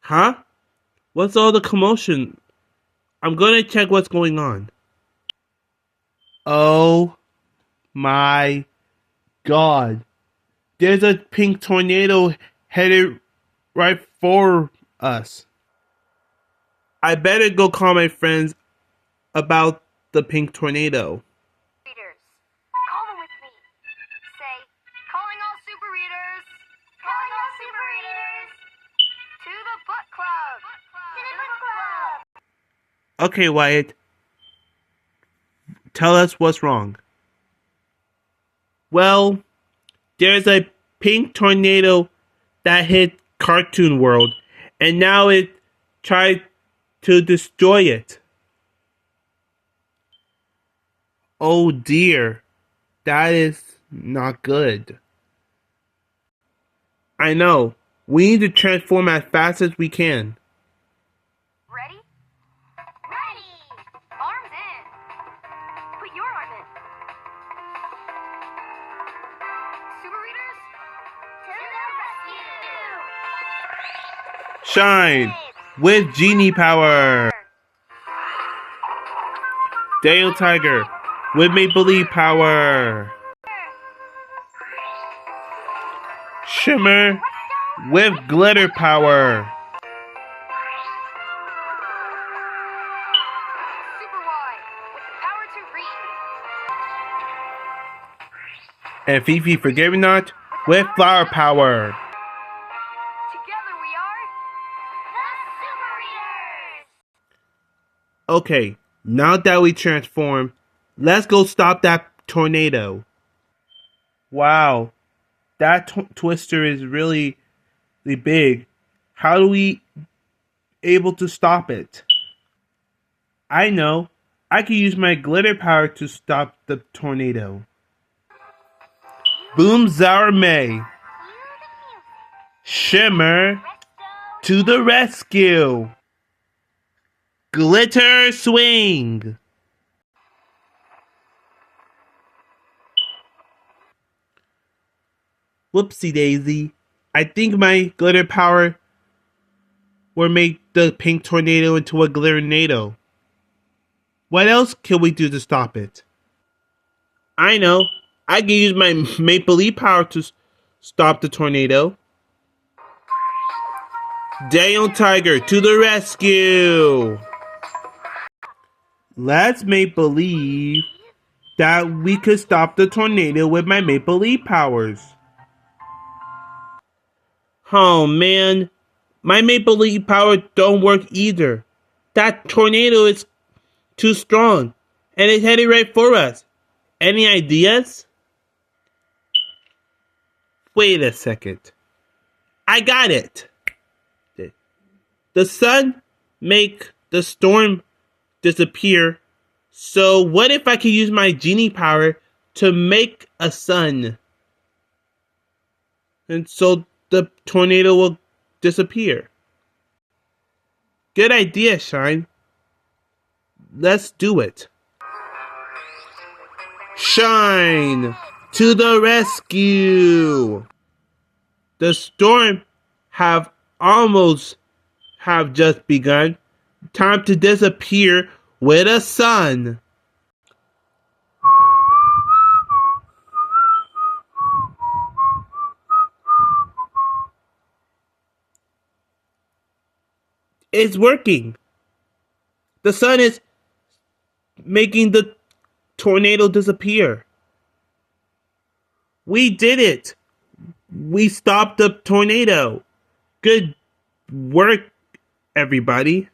Huh? What's all the commotion? I'm gonna check what's going on. Oh my god. There's a pink tornado headed right for us. I better go call my friends about the pink tornado. Readers, call them with me. Say, calling all super readers. Calling all super readers. To the book club. To the book club. Okay, Wyatt. Tell us what's wrong. Well, there's a pink tornado that hit Cartoon World, and now it tried to destroy it. Oh dear, that is not good. I know. We need to transform as fast as we can. Ready? Ready! Arms in. Put your arm in. Super readers, to the rescue! Shine with genie power. Dale Tiger with Make Believe power. Shimmer with glitter power. Super Y with the power to read. And Fifi Forget-Me-Not with flower power. Together we are the Super Readers! Okay, now that we transform, let's go stop that tornado. Wow, that twister is really big. How do we able to stop it? I know. I can use my glitter power to stop the tornado. Boom Zarme. Shimmer to the rescue. Glitter swing. Whoopsie daisy. I think my glitter power will make the pink tornado into a glitternado. What else can we do to stop it? I know. I can use my Maple Leaf power to stop the tornado. Daniel Tiger to the rescue! Let's make believe that we could stop the tornado with my Maple Leaf powers. Oh man, my Maple Leaf power don't work either. That tornado is too strong, and it's headed right for us. Any ideas? Wait a second. I got it. The sun make the storm disappear. So what if I could use my genie power to make a sun? And so the tornado will disappear. Good idea, Shine. Let's do it. Shine to the rescue. The storm have just begun. Time to disappear with a sun. It's working. The sun is making the tornado disappear. We did it. We stopped the tornado. Good work, everybody.